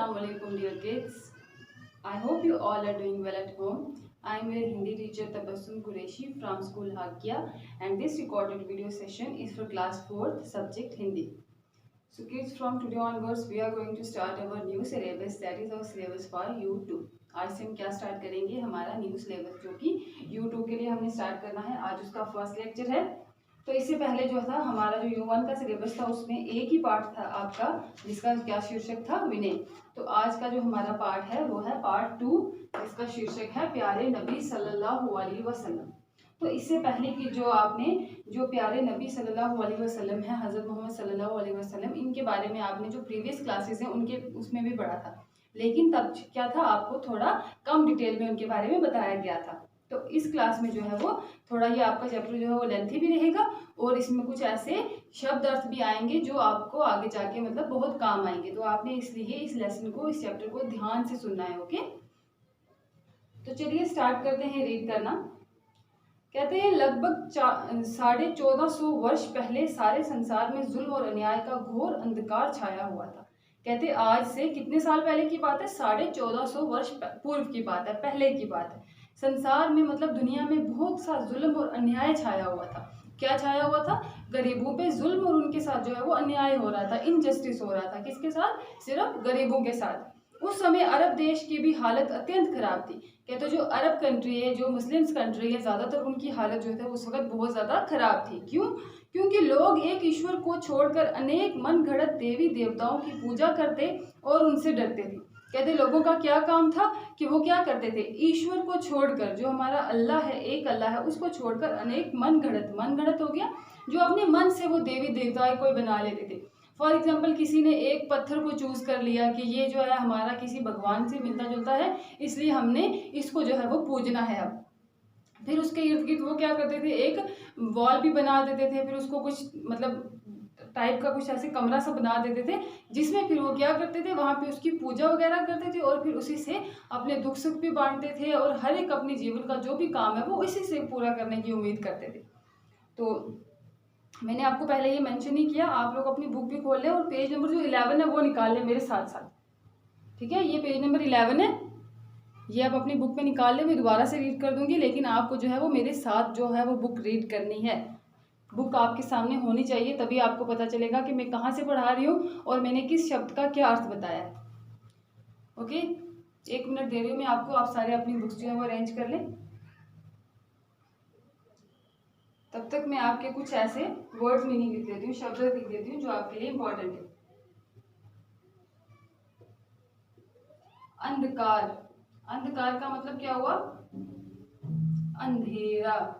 Assalamualaikum dear kids. I hope you all are doing well at home. I am your Hindi teacher Tabassum Qureshi from school Hakia, and this recorded video session is for class 4th subject Hindi. So kids, from today onwards we are going to start our new syllabus, that is our syllabus for U2. आज से हम क्या start करेंगे, हमारा new syllabus जो कि U2 के लिए हमने स्टार्ट करना है। आज उसका फर्स्ट लेक्चर है। तो इससे पहले जो था हमारा जो U1 का सिलेबस था उसमें एक ही पार्ट था आपका, जिसका क्या शीर्षक था, विनय। तो आज का जो हमारा पार्ट है वो है पार्ट 2, जिसका शीर्षक है प्यारे नबी सल्लल्लाहु अलैहि वसल्लम। तो इससे पहले कि जो आपने जो प्यारे नबी सल्लल्लाहु अलैहि वसल्लम है, हज़रत मोहम्मद सल्लल्लाहु अलैहि वसल्लम, इनके बारे में आपने जो प्रीवियस क्लासेस हैं उनके उसमें भी पढ़ा था, लेकिन तब क्या था, आपको थोड़ा कम डिटेल में उनके बारे में बताया गया था। तो इस क्लास में जो है वो थोड़ा ये आपका चैप्टर जो है वो लेंथी भी रहेगा, और इसमें कुछ ऐसे शब्द अर्थ भी आएंगे जो आपको आगे जाके मतलब बहुत काम आएंगे। तो आपने इसलिए इस लेसन को, इस चैप्टर को ध्यान से सुनना है। ओके, तो चलिए स्टार्ट करते हैं रीड करना। कहते हैं लगभग 1450 वर्ष पहले सारे संसार में जुल्म और अन्याय का घोर अंधकार छाया हुआ था। कहते आज से कितने साल पहले की बात है, 1450 वर्ष पूर्व की बात है, पहले की बात है। संसार में मतलब दुनिया में बहुत सा जुल्म और अन्याय छाया हुआ था। क्या छाया हुआ था? गरीबों पे जुल्म और उनके साथ जो है वो अन्याय हो रहा था, इनजस्टिस हो रहा था। किसके साथ? सिर्फ गरीबों के साथ। उस समय अरब देश की भी हालत अत्यंत खराब थी। कहते जो अरब कंट्री है, जो मुस्लिम्स कंट्री है, ज़्यादातर उनकी हालत जो है उस वक्त बहुत ज़्यादा खराब थी। क्यों? क्योंकि लोग एक ईश्वर को छोड़कर अनेक मन घड़त देवी देवताओं की पूजा करते और उनसे डरते थे। कहते लोगों का क्या काम था कि वो क्या करते थे, ईश्वर को छोड़कर, जो हमारा अल्लाह है, एक अल्लाह है, उसको छोड़कर अनेक मन घड़त हो गया, जो अपने मन से वो देवी देवताएं कोई बना लेते थे। फॉर एग्जाम्पल, किसी ने एक पत्थर को चूज कर लिया कि ये जो है हमारा किसी भगवान से मिलता जुलता है, इसलिए हमने इसको जो है वो पूजना है। अब फिर उसके इर्द गिर्द वो क्या करते थे, एक वॉल भी बना देते थे, फिर उसको कुछ मतलब टाइप का कुछ ऐसे कमरा सा बना देते थे, जिसमें फिर वो क्या करते थे, वहाँ पे उसकी पूजा वगैरह करते थे, और फिर उसी से अपने दुख सुख भी बांटते थे, और हर एक अपने जीवन का जो भी काम है वो इसी से पूरा करने की उम्मीद करते थे। तो मैंने आपको पहले ये मेंशन नहीं किया, आप लोग अपनी बुक भी खोल लें और पेज नंबर जो 11 है वो निकाल लें मेरे साथ साथ। ठीक है, ये पेज नंबर 11 है, ये आप अपनी बुक में निकाल लें। मैं दोबारा से रीड कर दूंगी, लेकिन आपको जो है वो मेरे साथ जो है वो बुक रीड करनी है। बुक आपके सामने होनी चाहिए, तभी आपको पता चलेगा कि मैं कहाँ से पढ़ा रही हूँ और मैंने किस शब्द का क्या अर्थ बताया है। ओके, 1 मिनट दे रही हूँ मैं आपको, आप सारे अपनी बुक्स जो है वो अरेंज कर लें। तब तक मैं आपके कुछ ऐसे वर्ड्स मीनिंग लिख देती हूँ, शब्द लिख देती हूँ जो आपके लिए इंपॉर्टेंट है। अंधकार, अंधकार का मतलब क्या हुआ? अंधेरा।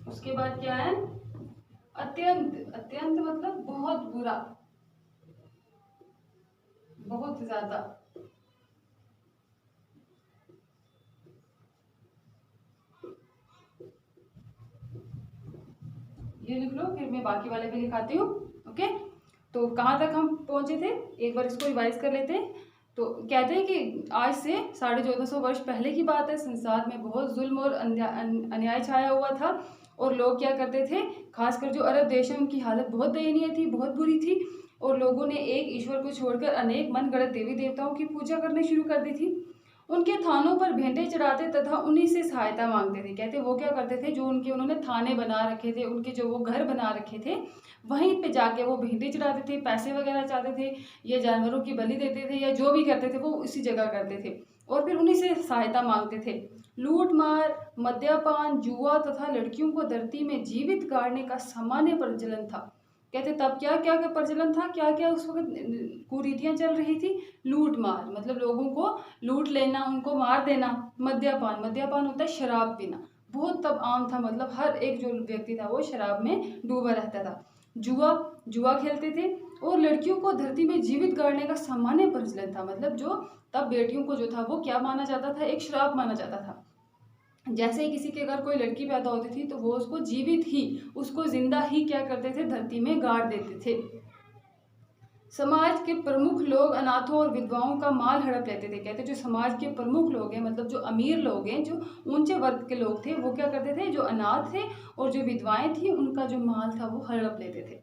उसके बाद क्या है? अत्यंत, अत्यंत मतलब बहुत बुरा, बहुत ज्यादा। ये लिख लो, फिर मैं बाकी वाले भी लिखाती हूँ। ओके, तो कहाँ तक हम पहुंचे थे, एक बार इसको रिवाइज कर लेते हैं। तो कहते हैं कि आज से 1450 वर्ष पहले की बात है, संसार में बहुत जुल्म और अन्याय छाया हुआ था, और लोग क्या करते थे, खासकर जो अरब देश है उनकी हालत बहुत दयनीय थी, बहुत बुरी थी, और लोगों ने एक ईश्वर को छोड़कर अनेक मन गढ़ंत देवी देवताओं की पूजा करनी शुरू कर दी थी। उनके थानों पर भेंटे चढ़ाते तथा उन्हीं से सहायता मांगते थे। कहते वो क्या करते थे, जो उन्होंने थाने बना रखे थे, उनके जो वो घर बना रखे थे, वहीं पे जाके वो भेंटे चढ़ाते थे, पैसे वगैरह चाहते थे, या जानवरों की बलि देते थे, या जो भी करते थे वो उसी जगह करते थे, और फिर उन्हीं से सहायता मांगते थे। लूट मार, मद्यपान, जुआ तथा लड़कियों को धरती में जीवित गाड़ने का सामान्य प्रचलन था। कहते तब क्या क्या प्रचलन था, क्या क्या उस वक्त कुरीतियां चल रही थी? लूट मार मतलब लोगों को लूट लेना, उनको मार देना। मद्यपान, मद्यपान होता है शराब पीना, बहुत तब आम था, मतलब हर एक जो व्यक्ति था वो शराब में डूबा रहता था। जुआ, जुआ खेलते थे, और लड़कियों को धरती में जीवित गाड़ने का सामान्य प्रचलन था। मतलब जो तब बेटियों को जो था वो क्या माना जाता था, एक श्राप माना जाता था। जैसे ही किसी के घर कोई लड़की पैदा होती थी तो वो उसको जीवित ही, उसको जिंदा ही क्या करते थे, धरती में गाड़ देते थे। समाज के प्रमुख लोग अनाथों और विधवाओं का माल हड़प लेते थे। कहते जो समाज के प्रमुख लोग हैं, मतलब जो अमीर लोग हैं, जो ऊंचे वर्ग के लोग थे, वो क्या करते थे, जो अनाथ थे और जो विधवाएं थी उनका जो माल था वो हड़प लेते थे।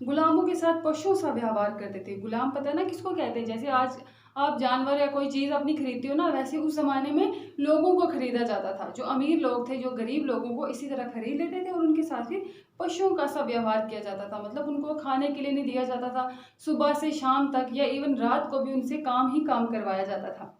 गुलामों के साथ पशुओं सा व्यवहार करते थे। गुलाम पता है ना किसको कहते हैं? जैसे आज आप जानवर या कोई चीज़ अपनी खरीदते हो ना, वैसे उस ज़माने में लोगों को खरीदा जाता था। जो अमीर लोग थे, जो गरीब लोगों को इसी तरह खरीद लेते थे और उनके साथ फिर पशुओं का सा व्यवहार किया जाता था। मतलब उनको खाने के लिए नहीं दिया जाता था, सुबह से शाम तक या इवन रात को भी उनसे काम ही काम करवाया जाता था।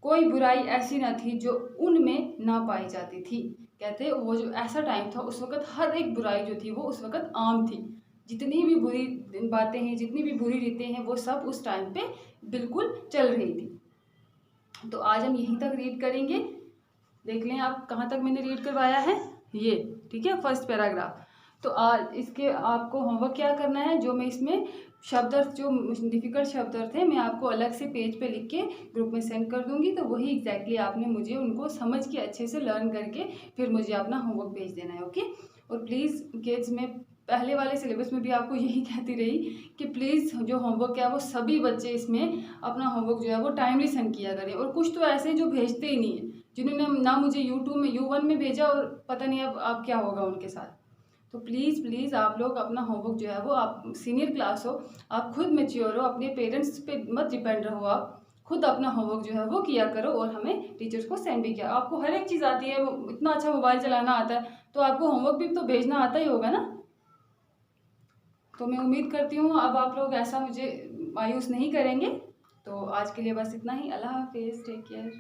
कोई बुराई ऐसी न थी जो उनमें ना पाई जाती थी। कहते वो जो ऐसा टाइम था, उस वक़्त हर एक बुराई जो थी वो उस वक़्त आम थी। जितनी भी बुरी बातें हैं, जितनी भी बुरी रीतें हैं, वो सब उस टाइम पे बिल्कुल चल रही थी। तो आज हम यहीं तक रीड करेंगे। देख लें आप कहाँ तक मैंने रीड करवाया है, ये ठीक है, फर्स्ट पैराग्राफ। तो आज इसके आपको होमवर्क क्या करना है, जो मैं इसमें शब्द अर्थ, जो डिफ़िकल्ट शब्द अर्थ थे, मैं आपको अलग से पेज पे लिख के ग्रुप में सेंड कर दूंगी। तो वही एग्जैक्टली आपने मुझे उनको समझ के अच्छे से लर्न करके फिर मुझे अपना होमवर्क भेज देना है, ओके। और प्लीज़ किड्स, मैं पहले वाले सिलेबस में भी आपको यही कहती रही कि प्लीज़ जो होमवर्क है वो सभी बच्चे इसमें अपना होमवर्क जो है वो टाइमली सेंड किया करें। और कुछ तो ऐसे हैं जो भेजते ही नहीं है, जिन्होंने ना मुझे यूट्यूब में U1 में भेजा और पता नहीं अब क्या होगा उनके साथ। तो प्लीज़ प्लीज़ आप लोग अपना होमवर्क जो है वो, आप सीनियर क्लास हो, आप खुद मैच्योर हो, अपने पेरेंट्स पे मत डिपेंड रहो, आप खुद अपना होमवर्क जो है वो किया करो और हमें टीचर्स को सेंड भी किया। आपको हर एक चीज़ आती है, इतना अच्छा मोबाइल चलाना आता है, तो आपको होमवर्क भी तो भेजना आता ही होगा ना। तो मैं उम्मीद करती हूँ अब आप लोग ऐसा मुझे मायूस नहीं करेंगे। तो आज के लिए बस इतना ही। अल्लाह हाफिज़, टेक केयर।